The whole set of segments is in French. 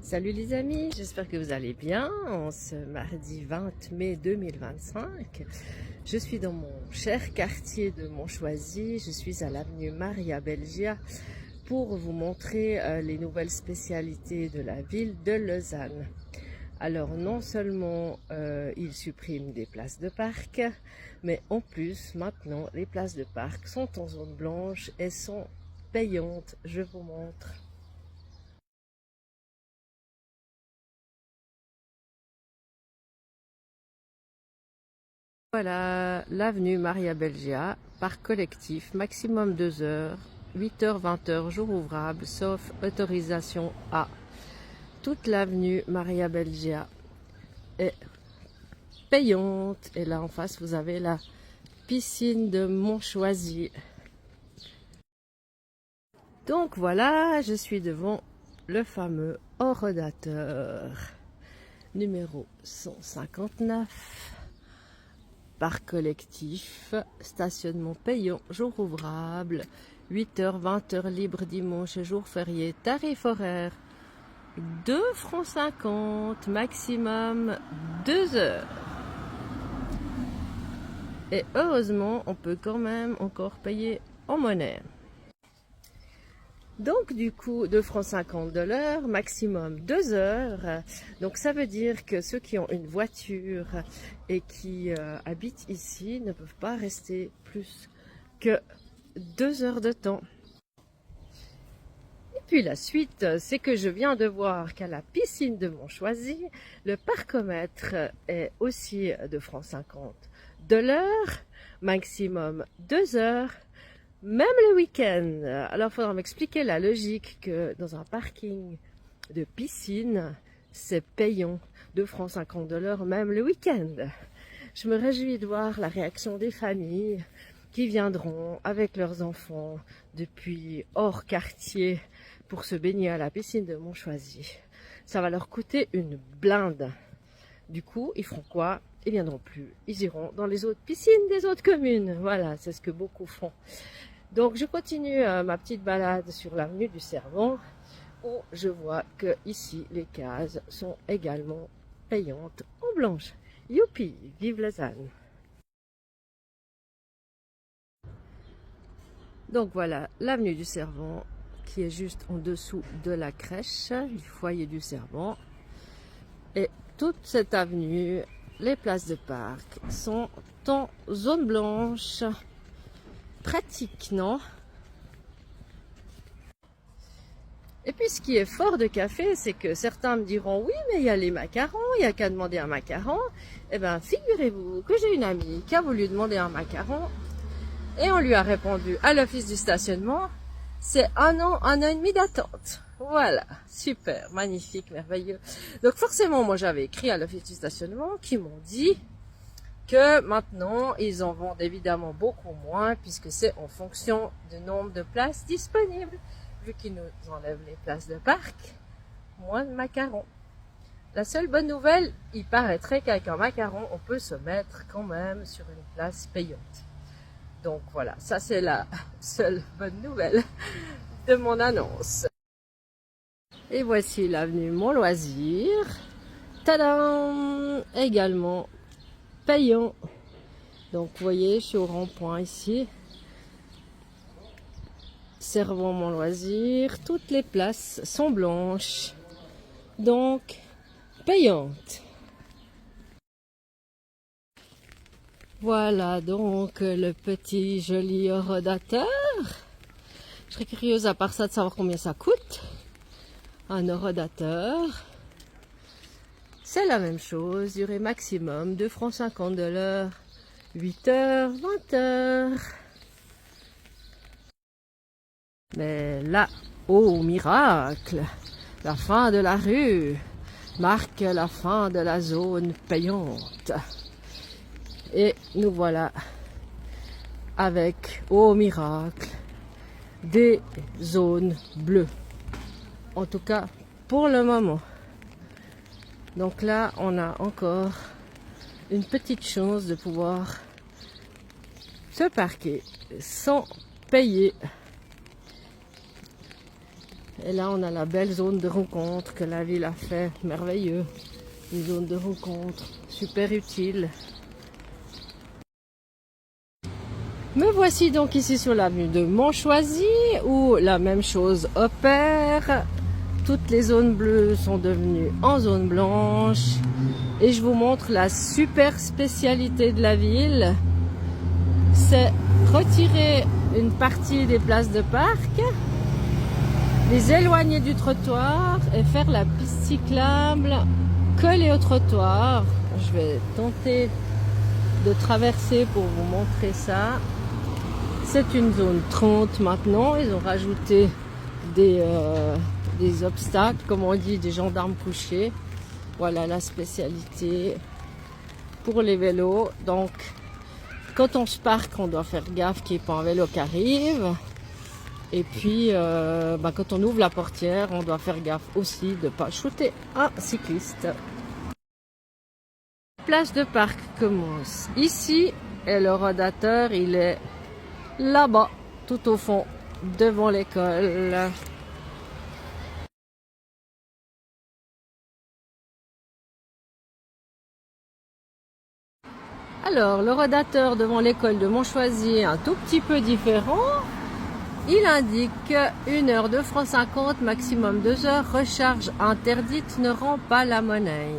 Salut les amis, j'espère que vous allez bien. En ce mardi 20 mai 2025, je suis dans mon cher quartier de Montchoisy. Je suis à l'avenue Maria Belgia pour vous montrer les nouvelles spécialités de la ville de Lausanne. Alors non seulement ils suppriment des places de parc, mais en plus maintenant les places de parc sont en zone blanche et sont payantes. Je vous montre. Voilà l'avenue Maria Belgia, parc collectif, maximum 2 heures, 8h, 20h, jour ouvrable, sauf autorisation A. Toute l'avenue Maria Belgia est payante. Et là en face, vous avez la piscine de Montchoisy. Donc voilà, je suis devant le fameux Orodateur numéro 159. Parc collectif, stationnement payant, jour ouvrable, 8h, 20h libre dimanche et jour férié, tarif horaire 2 francs 50, maximum 2 heures. Et heureusement, on peut quand même encore payer en monnaie. Donc du coup, 2 francs 50 de l'heure, maximum 2 heures. Donc ça veut dire que ceux qui ont une voiture et qui habitent ici ne peuvent pas rester plus que 2 heures de temps. Et puis la suite, c'est que je viens de voir qu'à la piscine de Montchoisy, le parcomètre est aussi 2 francs 50 de l'heure, maximum 2 heures. Même le week-end. Alors, il faudra m'expliquer la logique que dans un parking de piscine, c'est payant 2 francs 50 de l'heure, même le week-end. Je me réjouis de voir la réaction des familles qui viendront avec leurs enfants depuis hors quartier pour se baigner à la piscine de Montchoisy. Ça va leur coûter une blinde. Du coup, ils feront quoi? Ils viendront plus. Ils iront dans les autres piscines des autres communes. Voilà, c'est ce que beaucoup font. Donc je continue ma petite balade sur l'avenue du Servant où je vois que ici les cases sont également payantes en blanche. Youpi, vive Lausanne! Donc voilà l'avenue du Servant qui est juste en dessous de la crèche du foyer du Servant. Et toute cette avenue, les places de parc sont en zone blanche. Pratique, non? Et puis ce qui est fort de café, c'est que certains me diront oui, mais il y a les macarons, il n'y a qu'à demander un macaron. Eh bien, figurez-vous que j'ai une amie qui a voulu demander un macaron et on lui a répondu à l'office du stationnement, c'est un an et demi d'attente. Voilà, super, magnifique, merveilleux. Donc forcément, moi j'avais écrit à l'office du stationnement qui m'ont dit que maintenant, ils en vendent évidemment beaucoup moins puisque c'est en fonction du nombre de places disponibles. Vu qu'ils nous enlèvent les places de parc, moins de macarons. La seule bonne nouvelle, il paraîtrait qu'avec un macaron, on peut se mettre quand même sur une place payante. Donc voilà, ça c'est la seule bonne nouvelle de mon annonce. Et voici l'avenue Mon Loisir. Tadam! Également payant. Donc vous voyez, je suis au rond-point ici. Servant Mon Loisir, toutes les places sont blanches, donc payantes. Voilà donc le petit joli orodateur. Je serais curieuse à part ça de savoir combien ça coûte. Un orodateur, c'est la même chose, durée maximum 2 francs 50 de l'heure, 8h, 20h. Mais là, oh miracle, la fin de la rue marque la fin de la zone payante. Et nous voilà avec, oh miracle, des zones bleues. En tout cas, pour le moment. Donc là, on a encore une petite chance de pouvoir se parquer sans payer. Et là, on a la belle zone de rencontre que la ville a fait, merveilleux. Une zone de rencontre super utile. Me voici donc ici sur l'avenue de Montchoisy où la même chose opère. Toutes les zones bleues sont devenues en zone blanche. Et je vous montre la super spécialité de la ville. C'est retirer une partie des places de parc, les éloigner du trottoir et faire la piste cyclable collée au trottoir. Je vais tenter de traverser pour vous montrer ça. C'est une zone 30 maintenant. Ils ont rajouté des obstacles, comme on dit, des gendarmes couchés. Voilà la spécialité pour les vélos. Donc, quand on se parque, on doit faire gaffe qu'il n'y ait pas un vélo qui arrive. Et puis, quand on ouvre la portière, on doit faire gaffe aussi de ne pas shooter un cycliste. La place de parc commence ici et le rodateur, il est là-bas, tout au fond, devant l'école. Alors, le rodateur devant l'école de Montchoisy est un tout petit peu différent. Il indique 1 heure, 2 francs 50, maximum 2 heures, recharge interdite, ne rend pas la monnaie.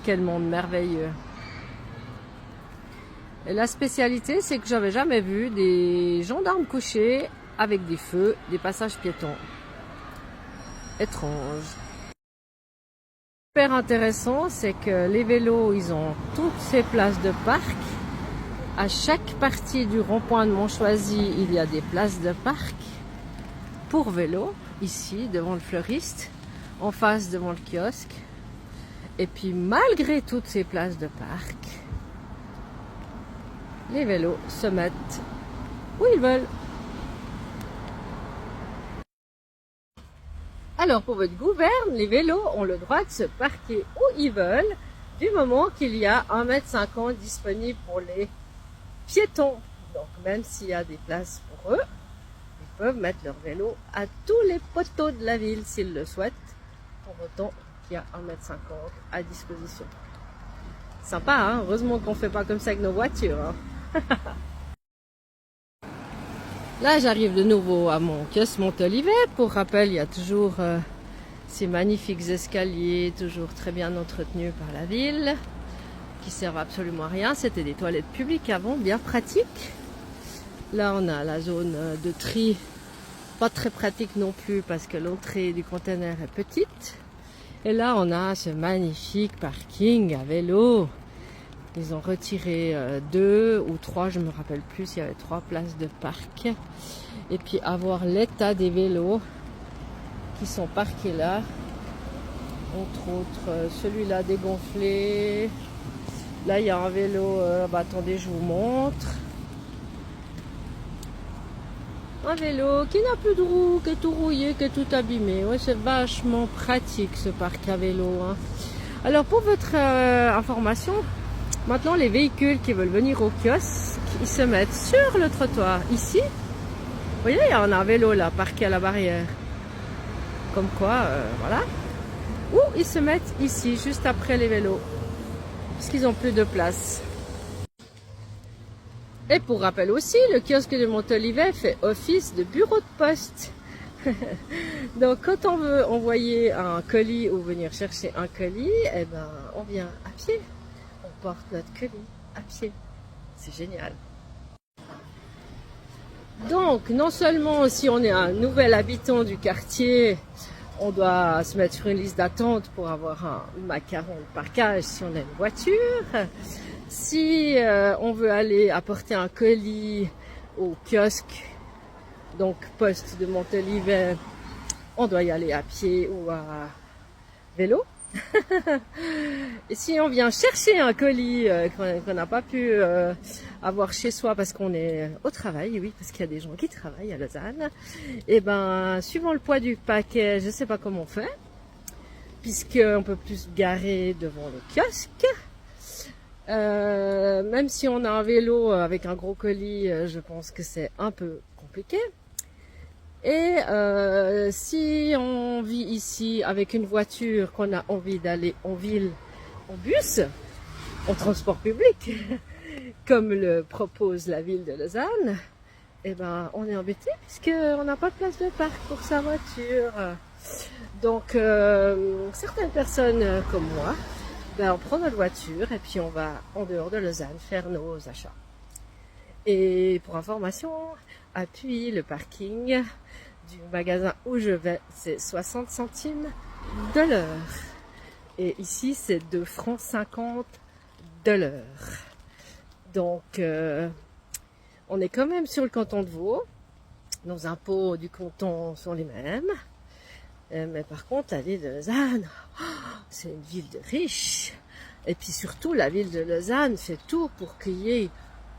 Quel monde merveilleux. Et la spécialité, c'est que j'avais jamais vu des gendarmes couchés avec des feux, des passages piétons. Étrange. Super intéressant, c'est que les vélos, ils ont toutes ces places de parc. À chaque partie du rond-point de Montchoisy, il y a des places de parc pour vélos. Ici, devant le fleuriste, en face, devant le kiosque. Et puis, malgré toutes ces places de parc, les vélos se mettent où ils veulent. Alors, pour votre gouverne, les vélos ont le droit de se parquer où ils veulent, du moment qu'il y a 1,50 m disponible pour les piétons. Donc, même s'il y a des places pour eux, ils peuvent mettre leur vélo à tous les poteaux de la ville s'ils le souhaitent, pour autant qu'il y a 1,50 m à disposition. Sympa, hein? Heureusement qu'on ne fait pas comme ça avec nos voitures. Hein? Là, j'arrive de nouveau à mon kiosque Montolivet. Pour rappel, il y a toujours ces magnifiques escaliers, toujours très bien entretenus par la ville, qui servent absolument à rien. C'était des toilettes publiques avant, bien pratiques. Là, on a la zone de tri, pas très pratique non plus parce que l'entrée du conteneur est petite. Et là, on a ce magnifique parking à vélo. Ils ont retiré 2 ou 3, je me rappelle plus, il y avait 3 places de parc. Et puis avoir l'état des vélos qui sont parqués là. Entre autres, celui-là dégonflé. Là, il y a un vélo, attendez, je vous montre. Un vélo qui n'a plus de roue, qui est tout rouillé, qui est tout abîmé. Ouais, c'est vachement pratique ce parc à vélo. Hein. Alors, pour votre information, maintenant, les véhicules qui veulent venir au kiosque, ils se mettent sur le trottoir. Ici, vous voyez, il y a un vélo là, parqué à la barrière. Comme quoi, voilà. Ou ils se mettent ici, juste après les vélos. Parce qu'ils n'ont plus de place. Et pour rappel aussi, le kiosque de Montolivet fait office de bureau de poste. Donc, quand on veut envoyer un colis ou venir chercher un colis, eh ben, on vient à pied. On porte notre colis à pied. C'est génial. Donc, non seulement si on est un nouvel habitant du quartier, on doit se mettre sur une liste d'attente pour avoir un macaron de parkage si on a une voiture. Si on veut aller apporter un colis au kiosque, donc poste de Montolivet, on doit y aller à pied ou à vélo. Et si on vient chercher un colis qu'on n'a pas pu avoir chez soi parce qu'on est au travail, oui, parce qu'il y a des gens qui travaillent à Lausanne, et ben suivant le poids du paquet, je ne sais pas comment on fait, puisqu'on peut plus se garer devant le kiosque. Même si on a un vélo avec un gros colis, je pense que c'est un peu compliqué. Et si on vit ici avec une voiture, qu'on a envie d'aller en ville, en bus, en transport public, comme le propose la ville de Lausanne, eh ben, on est embêté puisqu'on n'a pas de place de parc pour sa voiture. Donc, certaines personnes comme moi, ben, on prend notre voiture et puis on va en dehors de Lausanne faire nos achats. Et pour information, à Puy, le parking du magasin où je vais, c'est 60 centimes de l'heure. Et ici, c'est 2 francs 50 de l'heure. Donc, on est quand même sur le canton de Vaud. Nos impôts du canton sont les mêmes. Mais par contre, la ville de Lausanne, c'est une ville de riches. Et puis surtout, la ville de Lausanne fait tout pour qu'il y ait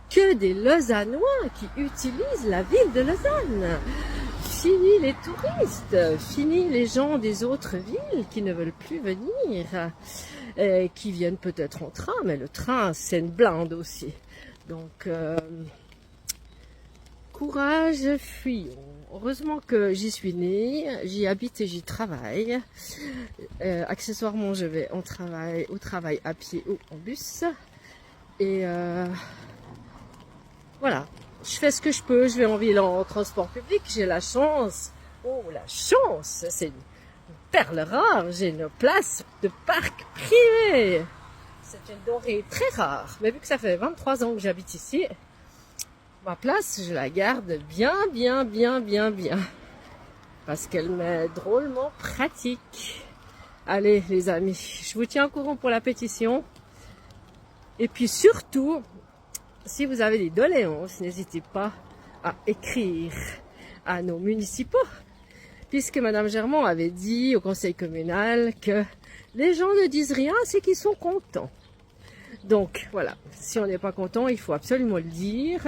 que des Lausannois qui utilisent la ville de Lausanne. Fini les touristes, fini les gens des autres villes qui ne veulent plus venir, qui viennent peut-être en train, mais le train, c'est une blinde aussi. Donc, courage, fuyons. Heureusement que j'y suis née, j'y habite et j'y travaille. Accessoirement, je vais au travail à pied ou en bus. Et voilà, je fais ce que je peux, je vais en ville en transport public, j'ai la chance, oh la chance, c'est une perle rare, j'ai une place de parc privé. C'est une denrée très rare, mais vu que ça fait 23 ans que j'habite ici, ma place, je la garde bien, parce qu'elle m'est drôlement pratique. Allez les amis, je vous tiens au courant pour la pétition, et puis surtout, si vous avez des doléances, n'hésitez pas à écrire à nos municipaux, puisque Madame Germont avait dit au conseil communal que les gens ne disent rien, c'est qu'ils sont contents. Donc voilà, si on n'est pas content, il faut absolument le dire.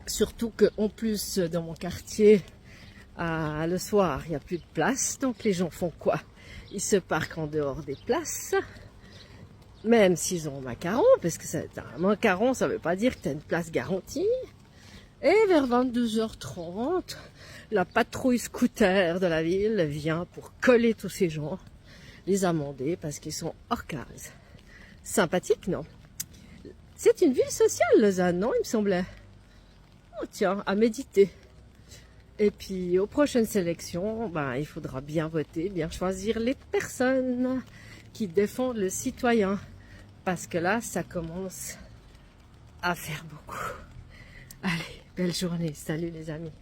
Surtout qu'en plus, dans mon quartier, le soir, il n'y a plus de place. Donc les gens font quoi? Ils se parquent en dehors des places. Même s'ils ont un macaron, parce que un macaron, ça ne veut pas dire que tu as une place garantie. Et vers 22h30, la patrouille scooter de la ville vient pour coller tous ces gens, les amender parce qu'ils sont hors case. Sympathique, non? C'est une ville sociale, Lausanne, non, il me semblait. Oh tiens, à méditer. Et puis, aux prochaines élections, ben, il faudra bien voter, bien choisir les personnes qui défendent le citoyen. Parce que là, ça commence à faire beaucoup. Allez, belle journée. Salut les amis.